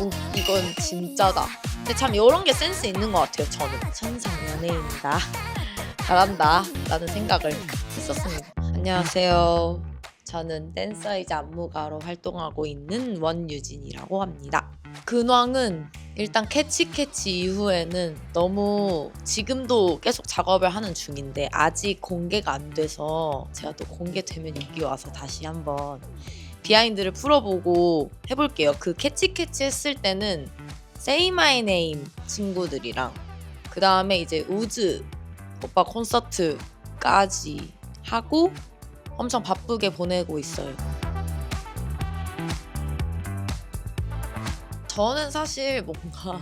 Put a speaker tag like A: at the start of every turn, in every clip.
A: 오, 이건 진짜다. 근데 참 이런 게 센스 있는 것 같아요. 저는 천상 연예인이다. 잘한다 라는 생각을 했었습니다. 안녕하세요. 저는 댄서이자 안무가로 활동하고 있는 원유진이라고 합니다. 근황은 일단 캐치 이후에는 너무 지금도 계속 작업을 하는 중인데 아직 공개가 안 돼서 제가 또 공개되면 여기 와서 다시 한번 비하인드를 풀어보고 해볼게요. 그 캐치 했을 때는 Say My Name 친구들이랑 그 다음에 이제 우즈 오빠 콘서트까지 하고 엄청 바쁘게 보내고 있어요. 저는 사실 뭔가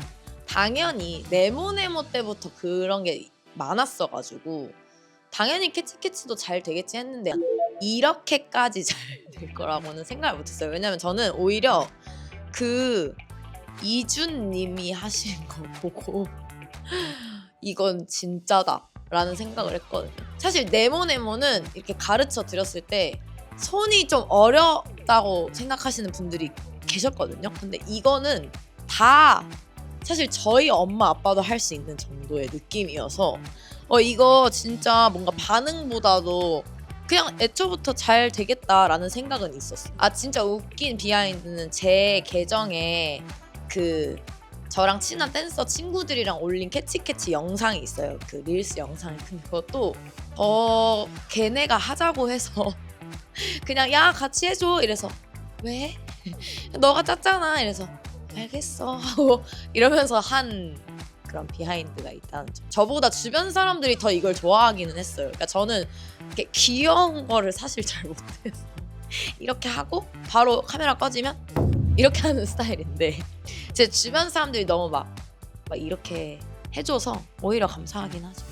A: 당연히 네모네모 때부터 그런 게 많았어가지고 당연히 캐치도 잘 되겠지 했는데 이렇게까지 잘 될 거라고는 생각을 못했어요. 왜냐면 저는 오히려 그 이준님이 하신 거 보고 이건 진짜다 라는 생각을 했거든요. 사실 네모네모는 이렇게 가르쳐 드렸을 때 손이 좀 어렵다고 생각하시는 분들이 계셨거든요. 근데 이거는 다 사실 저희 엄마 아빠도 할 수 있는 정도의 느낌이어서 이거 진짜 뭔가 반응보다도 그냥 애초부터 잘 되겠다라는 생각은 있었어요. 아 진짜 웃긴 비하인드는 제 계정에 그 저랑 친한 댄서 친구들이랑 올린 캐치 영상이 있어요. 그 릴스 영상이. 근데 그것도 걔네가 하자고 해서 그냥 야 같이 해줘 이래서 왜? 너가 짰잖아 이래서 알겠어 하고 이러면서 한 그런 비하인드가 있다는 점. 저보다 주변 사람들이 더 이걸 좋아하기는 했어요. 그러니까 저는 이렇게 귀여운 거를 사실 잘 못해서 이렇게 하고 바로 카메라 꺼지면 이렇게 하는 스타일인데 제 주변 사람들이 너무 막 이렇게 해줘서 오히려 감사하긴 하죠.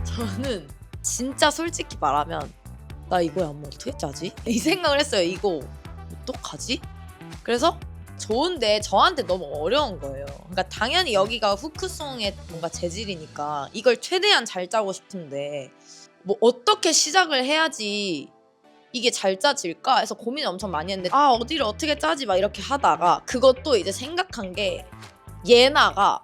A: 저는 진짜 솔직히 말하면 나 이거에 안무 어떻게 짜지? 이 생각을 했어요. 이거 어떡하지? 그래서 좋은데 저한테 너무 어려운 거예요. 그러니까 당연히 여기가 후크송의 뭔가 재질이니까 이걸 최대한 잘 짜고 싶은데 뭐 어떻게 시작을 해야지 이게 잘 짜질까 해서 고민을 엄청 많이 했는데 어디를 어떻게 짜지 막 이렇게 하다가 그것도 이제 생각한 게 예나가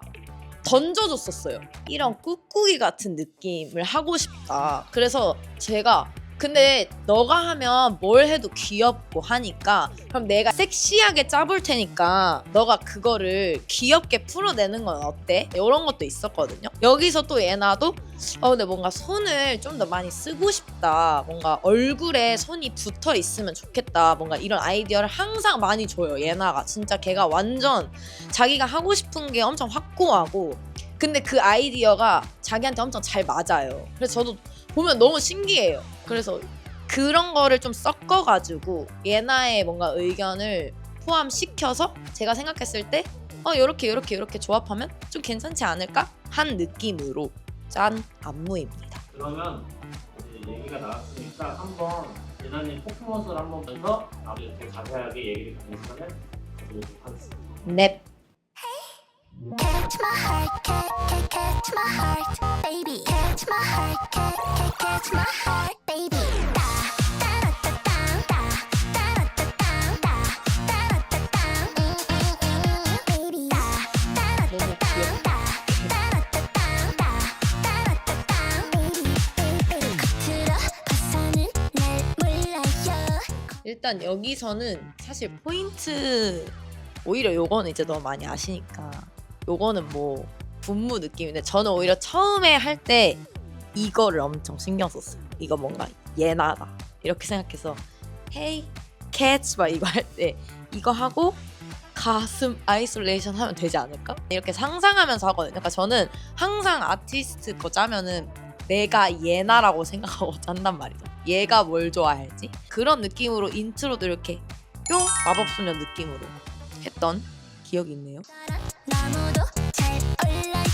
A: 던져줬었어요. 이런 꾹꾹이 같은 느낌을 하고 싶다. 그래서 제가 근데 너가 하면 뭘 해도 귀엽고 하니까 그럼 내가 섹시하게 짜볼 테니까 너가 그거를 귀엽게 풀어내는 건 어때? 이런 것도 있었거든요. 여기서 또 예나도 근데 뭔가 손을 좀 더 많이 쓰고 싶다. 뭔가 얼굴에 손이 붙어 있으면 좋겠다. 뭔가 이런 아이디어를 항상 많이 줘요. 예나가 진짜 걔가 완전 자기가 하고 싶은 게 엄청 확고하고 근데 그 아이디어가 자기한테 엄청 잘 맞아요. 그래서 저도 보면 너무 신기해요. 그래서 그런 거를 좀 섞어가지고 예나의 뭔가 의견을 포함시켜서 제가 생각했을 때 요렇게 조합하면 좀 괜찮지 않을까? 한 느낌으로 짠 안무입니다.
B: 그러면 이제 얘기가 나왔으니까 한번 예나님 퍼포먼스를 한번 보면서 나중에 더 자세하게 얘기를 나누시면 좋도록 하겠습니다.
A: 넵.
C: Catch my heart, catch my heart, baby. Catch my heart, catch my heart, baby.
A: 너무 귀엽다. 일단 여기서는 사실 포인트 오히려 요거는 이제 너무 많이 아시니까 요거는 뭐 분무 느낌인데 저는 오히려 처음에 할 때 이거를 엄청 신경 썼어요. 이거 뭔가 예나다 이렇게 생각해서 Hey Cats 막 이거 할 때 이거 하고 가슴 아이솔레이션 하면 되지 않을까? 이렇게 상상하면서 하거든요. 그러니까 저는 항상 아티스트 거 짜면은 내가 예나라고 생각하고 짠단 말이죠. 얘가 뭘 좋아할지 그런 느낌으로 인트로도 이렇게 뿅 마법소녀 느낌으로 했던 기억이 있네요.
C: 나무도 잘 올라요.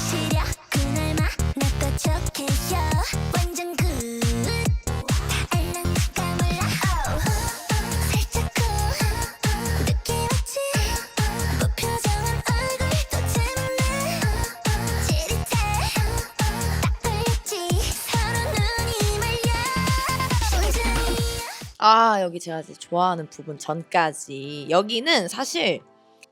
C: 시려 그날만 나 척해요. 완전 굿. 다 알랑가 몰라. 살짝 쿵. 느낌 왔지? 무표정한 얼굴도 재밌네. 지릿해. 딱 걸렸지. 서로 눈이 말려.
A: 아 여기 제가 이제 좋아하는 부분 전까지 여기는 사실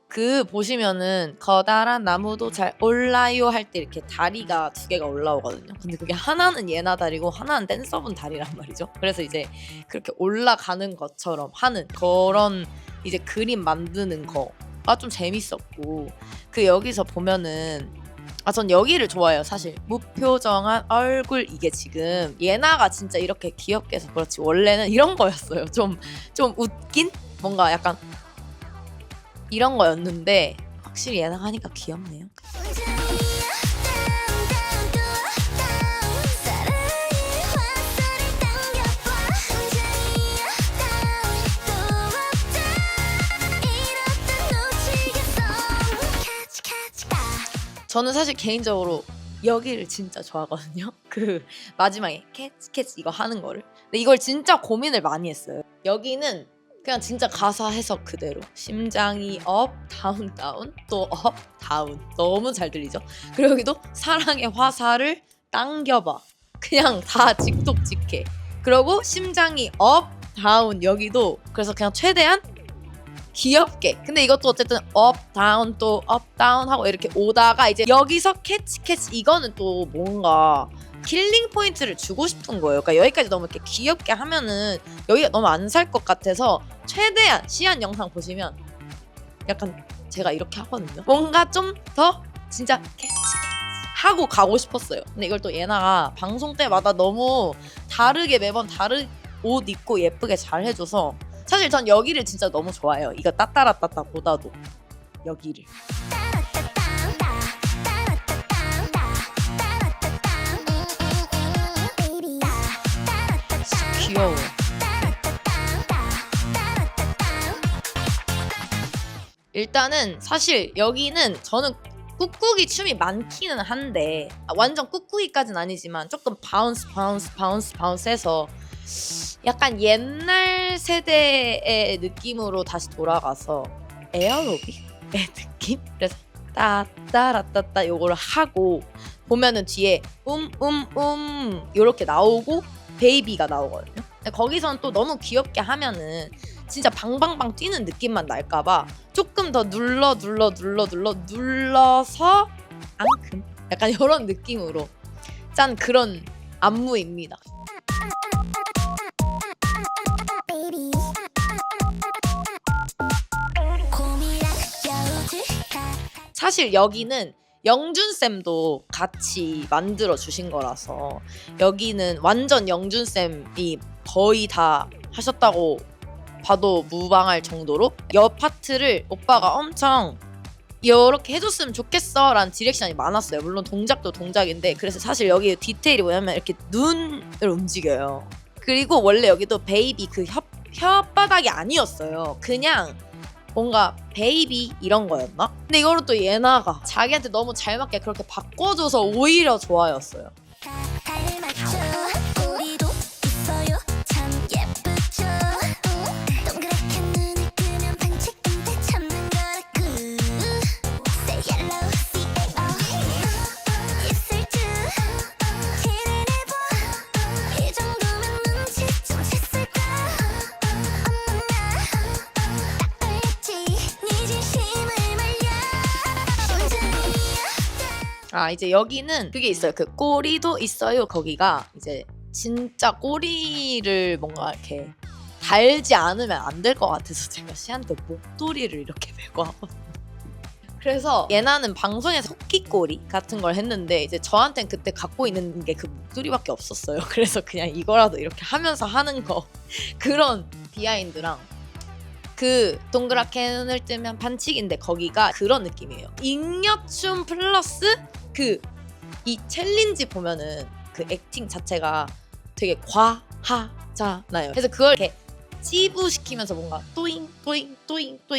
A: 그 보시면은 커다란 나무도 잘 올라요 할 때 이렇게 다리가 두 개가 올라오거든요. 근데 그게 하나는 예나 다리고 하나는 댄서분 다리란 말이죠. 그래서 이제 그렇게 올라가는 것처럼 하는 그런 이제 그림 만드는 거가 좀 재밌었고 그 여기서 보면은 전 여기를 좋아해요. 사실 무표정한 얼굴 이게 지금 예나가 진짜 이렇게 귀엽게 해서 그렇지 원래는 이런 거였어요. 좀 웃긴 뭔가 약간 이런 거였는데 확실히 예나가 하니까 귀엽네요. 저는 사실 개인적으로 여기를 진짜 좋아하거든요. 그 마지막에 캐치 이거 하는 거를. 근데 이걸 진짜 고민을 많이 했어요. 여기는 그냥 진짜 가사 해석 그대로 심장이 업 다운 다운 또 업 다운 너무 잘 들리죠. 그리고 여기도 사랑의 화살을 당겨봐 그냥 다 직독직해. 그리고 심장이 업 다운 여기도 그래서 그냥 최대한 귀엽게. 근데 이것도 어쨌든 업 다운 또 업 다운 하고 이렇게 오다가 이제 여기서 캐치 이거는 또 뭔가 킬링 포인트를 주고 싶은 거예요. 그러니까 여기까지 너무 이렇게 귀엽게 하면은 여기가 너무 안 살 것 같아서 최대한 시안 영상 보시면 약간 제가 이렇게 하거든요. 뭔가 좀 더 진짜 캐치 하고 가고 싶었어요. 근데 이걸 또 예나가 방송 때마다 너무 다르게 매번 다른 옷 입고 예쁘게 잘 해줘서 사실 전 여기를 진짜 너무 좋아해요. 이거 따따라따따 보다도 여기를. 귀여워. 일단은 사실 여기는 저는 꾹꾹이 춤이 많기는 한데 완전 꾹꾹이까지는 아니지만 조금 바운스 해서 약간 옛날 세대의 느낌으로 다시 돌아가서 에어로빅의 느낌? 그래서 따따라따따 요거를 하고 보면은 뒤에 요렇게 나오고 베이비가 나오거든요. 근데 거기선 또 너무 귀엽게 하면은 진짜 방방방 뛰는 느낌만 날까봐 조금 더 눌러서 앙큼 약간 이런 느낌으로 짠 그런 안무입니다. 사실 여기는 영준쌤도 같이 만들어 주신 거라서 여기는 완전 영준쌤이 거의 다 하셨다고 봐도 무방할 정도로 옆 파트를 오빠가 엄청 이렇게 해줬으면 좋겠어 라는 디렉션이 많았어요. 물론 동작도 동작인데 그래서 사실 여기 디테일이 뭐냐면 이렇게 눈을 움직여요. 그리고 원래 여기도 베이비 그 혓바닥이 아니었어요. 그냥 뭔가 베이비 이런 거였나? 근데 이거를 또 예나가 자기한테 너무 잘 맞게 그렇게 바꿔줘서 오히려 좋아였어요. 이제 여기는 그게 있어요. 그 꼬리도 있어요. 거기가 이제 진짜 꼬리를 뭔가 이렇게 달지 않으면 안 될 것 같아서 제가 시한테 목도리를 이렇게 메고 하거든요. 그래서 예나는 방송에서 토끼꼬리 같은 걸 했는데 이제 저한텐 그때 갖고 있는 게 그 목도리밖에 없었어요. 그래서 그냥 이거라도 이렇게 하면서 하는 거 그런 비하인드랑 그 동그랗게 눈을 뜨면 반칙인데 거기가 그런 느낌이에요. 잉여춤 플러스 그 이 챌린지 보면은 그 액팅 자체가 되게 과하잖아요. 그래서 그걸 이렇게 찌부시키면서 뭔가 또잉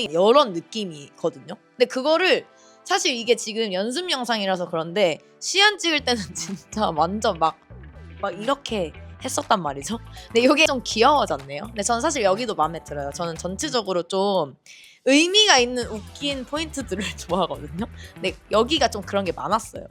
A: 이런 느낌이거든요. 근데 그거를 사실 이게 지금 연습 영상이라서 그런데 시안 찍을 때는 진짜 완전 막 이렇게 했었단 말이죠. 근데 이게 좀 귀여워졌네요. 근데 저는 사실 여기도 마음에 들어요. 저는 전체적으로 좀 의미가 있는 웃긴 포인트들을 좋아하거든요. 근데 여기가 좀 그런 게 많았어요.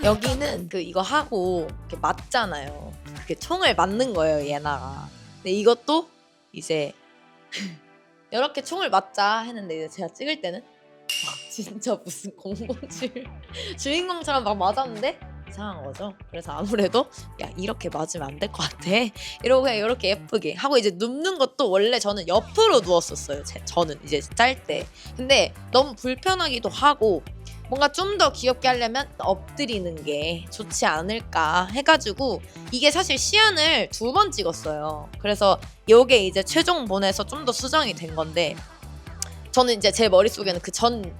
A: 여기는 그 이거 하고 이렇게 맞잖아요. 그게 총을 맞는 거예요, 예나가. 근데 이것도 이제 이렇게 총을 맞자 했는데 이제 제가 찍을 때는 진짜 무슨 007 주인공처럼 막 맞았는데 이상한 거죠. 그래서 아무래도 야 이렇게 맞으면 안 될 것 같아 이러고 그냥 이렇게 예쁘게 하고 이제 눕는 것도 원래 저는 옆으로 누웠었어요. 저는 이제 짤 때. 근데 너무 불편하기도 하고 뭔가 좀 더 귀엽게 하려면 엎드리는 게 좋지 않을까 해가지고 이게 사실 시안을 2번 찍었어요. 그래서 요게 이제 최종 본에서 좀 더 수정이 된 건데 저는 이제 제 머릿속에는 그 전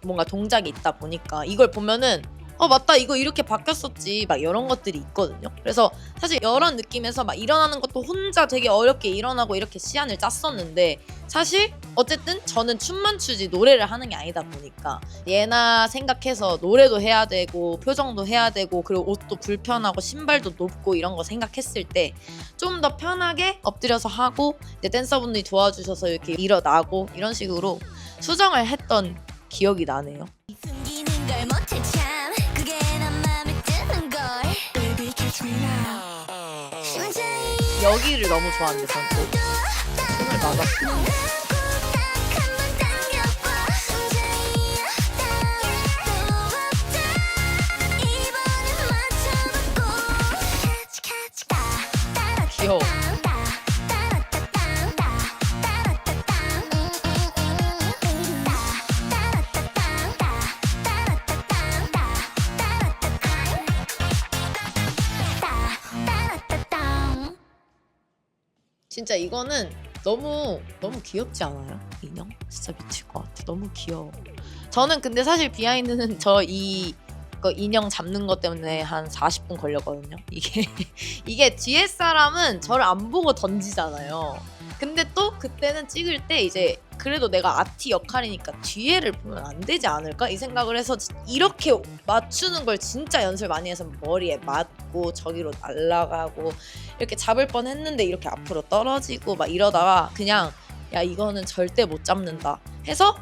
A: 뭔가 동작이 있다 보니까 이걸 보면은 맞다 이거 이렇게 바뀌었었지 막 이런 것들이 있거든요. 그래서 사실 이런 느낌에서 막 일어나는 것도 혼자 되게 어렵게 일어나고 이렇게 시안을 짰었는데 사실 어쨌든 저는 춤만 추지 노래를 하는 게 아니다 보니까 예나 생각해서 노래도 해야 되고 표정도 해야 되고 그리고 옷도 불편하고 신발도 높고 이런 거 생각했을 때 좀 더 편하게 엎드려서 하고 이제 댄서분들이 도와주셔서 이렇게 일어나고 이런 식으로 수정을 했던 기억이 나네요.
C: 숨기는 걸 못해 참 그게 난 맘에 드는 걸 Baby catch me now 심장이
A: 여기를 너무 좋아하는데 저는 또 손을 맞았고
C: 딱 한번 당겨봐 심장이 또 왔다 이번엔 맞춰봤고 Catch catch 따
A: 귀여워. 진짜 이거는 너무 귀엽지 않아요? 인형? 진짜 미칠 것 같아. 너무 귀여워. 저는 근데 사실 비하인드는 저 이거 인형 잡는 것 때문에 한 40분 걸렸거든요. 이게 뒤에 사람은 저를 안 보고 던지잖아요. 근데 또 그때는 찍을 때 이제 그래도 내가 아티 역할이니까 뒤에를 보면 안 되지 않을까? 이 생각을 해서 이렇게 맞추는 걸 진짜 연습 많이 해서 머리에 맞고 저기로 날아가고 이렇게 잡을 뻔 했는데 이렇게 앞으로 떨어지고 막 이러다가 그냥 야 이거는 절대 못 잡는다 해서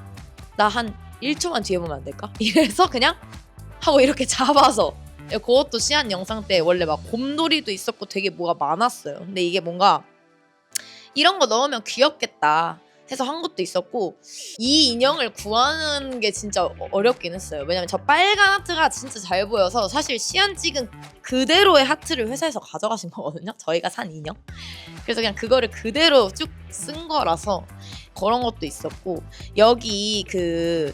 A: 나 한 1초만 뒤에 보면 안 될까? 이래서 그냥 하고 이렇게 잡아서 그것도 시안 영상 때 원래 막 곰돌이도 있었고 되게 뭐가 많았어요. 근데 이게 뭔가 이런 거 넣으면 귀엽겠다 해서 한 것도 있었고 이 인형을 구하는 게 진짜 어렵긴 했어요. 왜냐면 저 빨간 하트가 진짜 잘 보여서 사실 시안 찍은 그대로의 하트를 회사에서 가져가신 거거든요. 저희가 산 인형. 그래서 그냥 그거를 그대로 쭉 쓴 거라서 그런 것도 있었고 여기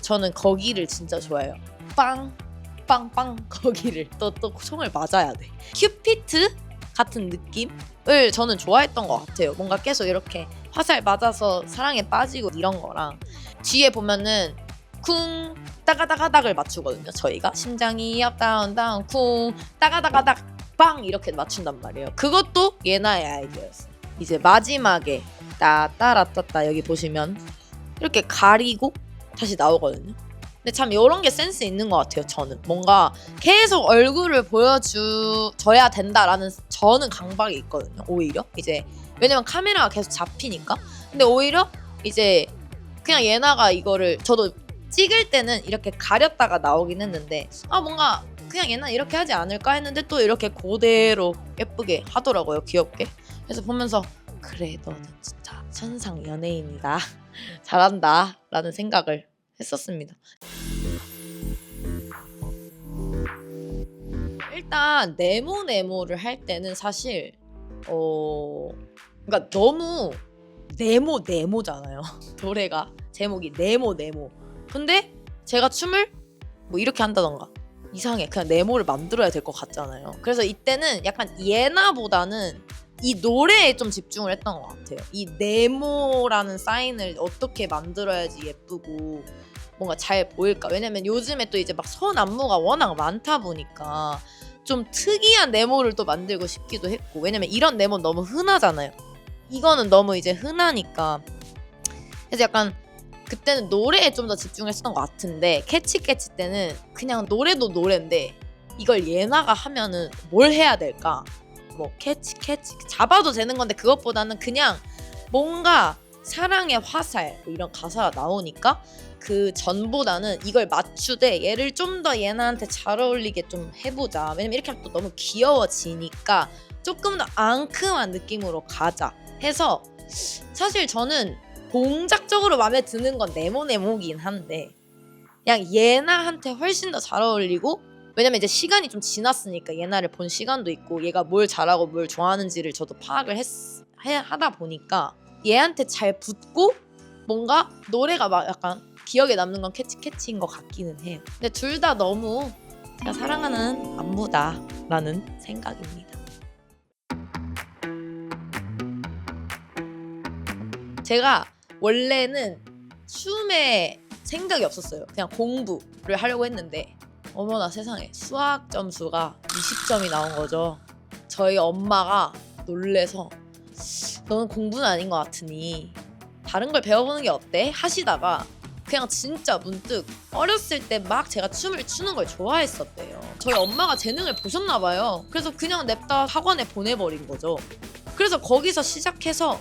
A: 저는 거기를 진짜 좋아해요. 빵빵빵 거기를 또 총을 맞아야 돼. 큐피트 같은 느낌을 저는 좋아했던 것 같아요. 뭔가 계속 이렇게 화살 맞아서 사랑에 빠지고 이런 거랑 뒤에 보면은 쿵 따가다가닥을 맞추거든요. 저희가 심장이 업 다운 다운 쿵 따가다가닥 빵 이렇게 맞춘단 말이에요. 그것도 예나의 아이디어였어요. 이제 마지막에 따따라따따 여기 보시면 이렇게 가리고 다시 나오거든요. 근데 참 이런 게 센스 있는 것 같아요. 저는 뭔가 계속 얼굴을 보여줘야 된다라는 저는 강박이 있거든요. 오히려 이제 왜냐면 카메라가 계속 잡히니까. 근데 오히려 이제 그냥 예나가 이거를 저도 찍을 때는 이렇게 가렸다가 나오긴 했는데 뭔가 그냥 예나 이렇게 하지 않을까 했는데 또 이렇게 그대로 예쁘게 하더라고요. 귀엽게. 그래서 보면서 그래 너는 진짜 천상 연예인이다. 잘한다 라는 생각을 했었습니다. 일단 네모네모를 할 때는 사실 그러니까 너무 네모잖아요. 노래가 제목이 네모네모. 근데 제가 춤을 뭐 이렇게 한다던가 이상해. 그냥 네모를 만들어야 될 것 같잖아요. 그래서 이때는 약간 예나보다는 이 노래에 좀 집중을 했던 것 같아요. 이 네모라는 사인을 어떻게 만들어야지 예쁘고 뭔가 잘 보일까. 왜냐면 요즘에 또 이제 막 손 안무가 워낙 많다 보니까 좀 특이한 네모를 또 만들고 싶기도 했고 왜냐면 이런 네모 너무 흔하잖아요. 이거는 너무 이제 흔하니까 그래서 약간 그때는 노래에 좀 더 집중을 했었던 것 같은데 캐치 때는 그냥 노래도 노래인데 이걸 예나가 하면은 뭘 해야 될까? 뭐 캐치 잡아도 되는 건데 그것보다는 그냥 뭔가 사랑의 화살 뭐 이런 가사가 나오니까 그 전보다는 이걸 맞추되 얘를 좀 더 얘나한테 잘 어울리게 좀 해보자. 왜냐면 이렇게 하면 또 너무 귀여워지니까 조금 더 앙큼한 느낌으로 가자 해서 사실 저는 공작적으로 마음에 드는 건 네모네모긴 한데 그냥 예나한테 훨씬 더 잘 어울리고 왜냐면 이제 시간이 좀 지났으니까 예나를 본 시간도 있고 얘가 뭘 잘하고 뭘 좋아하는지를 저도 파악을 하다 보니까 얘한테 잘 붙고 뭔가 노래가 막 약간 기억에 남는 건 캐치인 것 같기는 해요. 근데 둘 다 너무 제가 사랑하는 안무다라는 생각입니다. 제가 원래는 춤에 생각이 없었어요. 그냥 공부를 하려고 했는데 어머나 세상에 수학 점수가 20점이 나온 거죠. 저희 엄마가 놀래서 너는 공부는 아닌 것 같으니 다른 걸 배워보는 게 어때? 하시다가 그냥 진짜 문득 어렸을 때 막 제가 춤을 추는 걸 좋아했었대요. 저희 엄마가 재능을 보셨나 봐요. 그래서 그냥 냅다 학원에 보내버린 거죠. 그래서 거기서 시작해서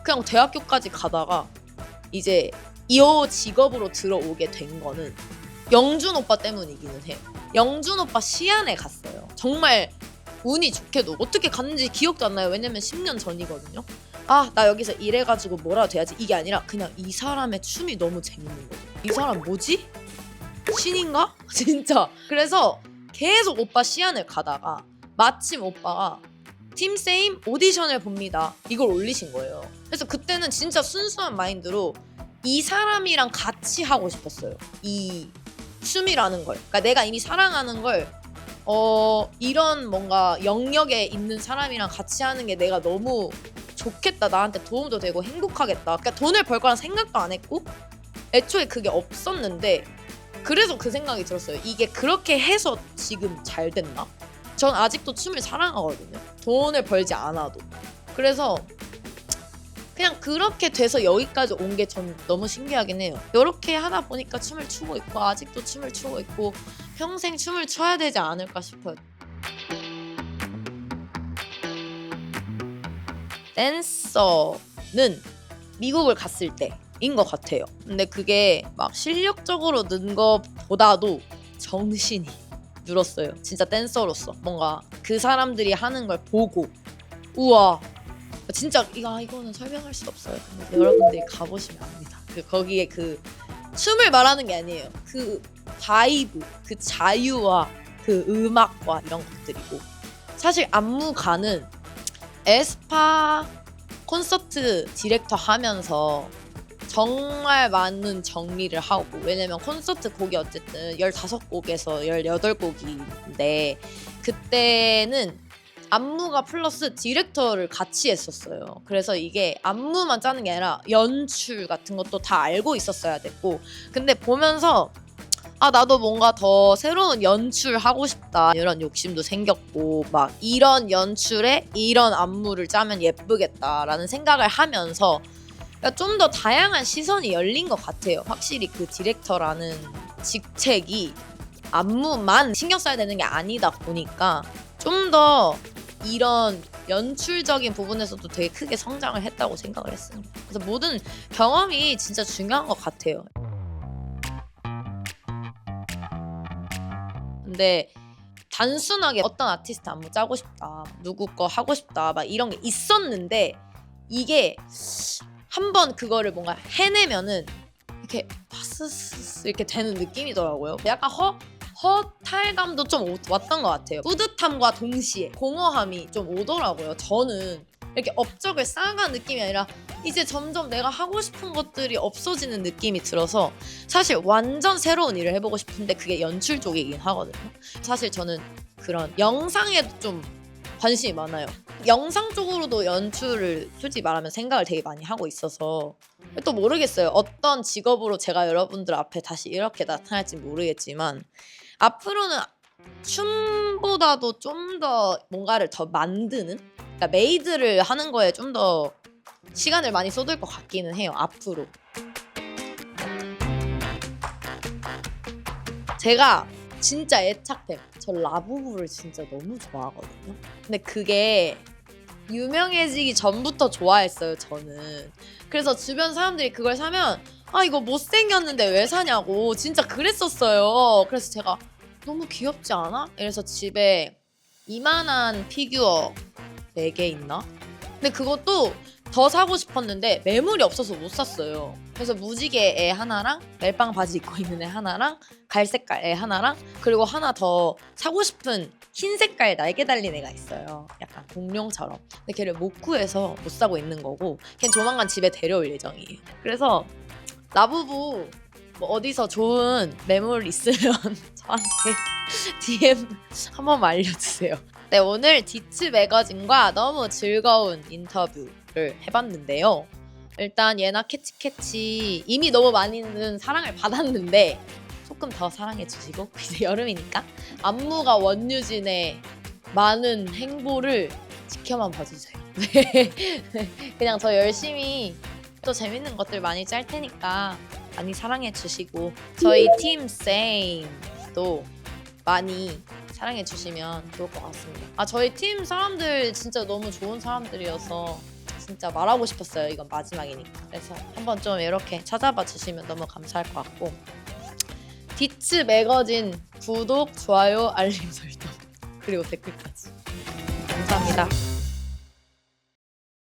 A: 그냥 대학교까지 가다가 이제 이 직업으로 들어오게 된 거는 영준 오빠 때문이기는 해요. 영준 오빠 시안에 갔어요. 정말 운이 좋게도 어떻게 갔는지 기억도 안 나요. 왜냐면 10년 전이거든요. 아, 나 여기서 이래가지고 뭐라 돼야지 이게 아니라 그냥 이 사람의 춤이 너무 재밌는 거예요. 이 사람 뭐지? 신인가? 진짜. 그래서 계속 오빠 시안을 가다가 마침 오빠가 팀세임 오디션을 봅니다. 이걸 올리신 거예요. 그래서 그때는 진짜 순수한 마인드로 이 사람이랑 같이 하고 싶었어요. 이 춤이라는 걸. 그러니까 내가 이미 사랑하는 걸 이런 뭔가 영역에 있는 사람이랑 같이 하는 게 내가 너무 좋겠다. 나한테 도움도 되고 행복하겠다. 그러니까 돈을 벌 거란 생각도 안 했고 애초에 그게 없었는데 그래서 그 생각이 들었어요. 이게 그렇게 해서 지금 잘 됐나? 전 아직도 춤을 사랑하거든요. 돈을 벌지 않아도. 그래서 그냥 그렇게 돼서 여기까지 온 게 전 너무 신기하긴 해요. 이렇게 하다 보니까 춤을 추고 있고 아직도 춤을 추고 있고 평생 춤을 춰야 되지 않을까 싶어요. 댄서는 미국을 갔을 때인 것 같아요. 근데 그게 막 실력적으로 는 것보다도 정신이 늘었어요. 진짜 댄서로서 뭔가 그 사람들이 하는 걸 보고 우와 진짜 이거는 설명할 수 없어요. 근데 여러분들이 가보시면 압니다. 거기에 그 춤을 말하는 게 아니에요. 그 바이브, 그 자유와 그 음악과 이런 것들이고 사실 안무가는 에스파 콘서트 디렉터 하면서 정말 많은 정리를 하고 왜냐면 콘서트 곡이 어쨌든 15곡에서 18곡인데 그때는 안무가 플러스 디렉터를 같이 했었어요. 그래서 이게 안무만 짜는 게 아니라 연출 같은 것도 다 알고 있었어야 됐고 근데 보면서 나도 뭔가 더 새로운 연출 하고 싶다 이런 욕심도 생겼고 막 이런 연출에 이런 안무를 짜면 예쁘겠다라는 생각을 하면서 좀 더 다양한 시선이 열린 것 같아요. 확실히 그 디렉터라는 직책이 안무만 신경 써야 되는 게 아니다 보니까 좀 더 이런 연출적인 부분에서도 되게 크게 성장을 했다고 생각을 했습니다. 그래서 모든 경험이 진짜 중요한 것 같아요. 근데 단순하게 어떤 아티스트 안무 짜고 싶다, 누구 거 하고 싶다 막 이런 게 있었는데 이게 한번 그거를 뭔가 해내면은 이렇게 파스스 이렇게 되는 느낌이더라고요. 약간 허탈감도 좀 왔던 것 같아요. 뿌듯함과 동시에 공허함이 좀 오더라고요. 저는 이렇게 업적을 쌓아가는 느낌이 아니라 이제 점점 내가 하고 싶은 것들이 없어지는 느낌이 들어서 사실 완전 새로운 일을 해보고 싶은데 그게 연출 쪽이긴 하거든요. 사실 저는 그런 영상에도 좀 관심이 많아요. 영상 쪽으로도 연출을 솔직히 말하면 생각을 되게 많이 하고 있어서 또 모르겠어요. 어떤 직업으로 제가 여러분들 앞에 다시 이렇게 나타날지 모르겠지만 앞으로는 춤보다도 좀 더 뭔가를 더 만드는 그러니까 메이드를 하는 거에 좀 더 시간을 많이 쏟을 것 같기는 해요. 앞으로 제가 진짜 애착템 저 라부부를 진짜 너무 좋아하거든요. 근데 그게 유명해지기 전부터 좋아했어요, 저는. 그래서 주변 사람들이 그걸 사면 아 이거 못생겼는데 왜 사냐고 진짜 그랬었어요. 그래서 제가 너무 귀엽지 않아? 이래서 집에 이만한 피규어 4개 있나? 근데 그것도 더 사고 싶었는데 매물이 없어서 못 샀어요. 그래서 무지개 애 하나랑 멜빵 바지 입고 있는 애 하나랑 갈색깔 애 하나랑 그리고 하나 더 사고 싶은 흰 색깔 날개 달린 애가 있어요. 약간 공룡처럼. 근데 걔를 못 구해서 못 사고 있는 거고 걔는 조만간 집에 데려올 예정이에요. 그래서 라부부 뭐 어디서 좋은 매물 있으면 저한테 DM 한 번만 알려주세요. 네, 오늘 디츠 매거진과 너무 즐거운 인터뷰를 해봤는데요. 일단 예나 캐치캐치 이미 너무 많이는 사랑을 받았는데 조금 더 사랑해주시고 이제 여름이니까 안무가 원유진의 많은 행보를 지켜만 봐주세요. 네. 그냥 저 열심히 또 재밌는 것들 많이 짤 테니까 많이 사랑해주시고 저희 팀 세임도 많이 사랑해주시면 좋을 것 같습니다. 아 저희 팀 사람들 진짜 너무 좋은 사람들이어서 진짜 말하고 싶었어요. 이건 마지막이니까. 그래서 한번 좀 이렇게 찾아봐 주시면 너무 감사할 것 같고 디츠 매거진 구독, 좋아요, 알림 설정 그리고 댓글까지 감사합니다.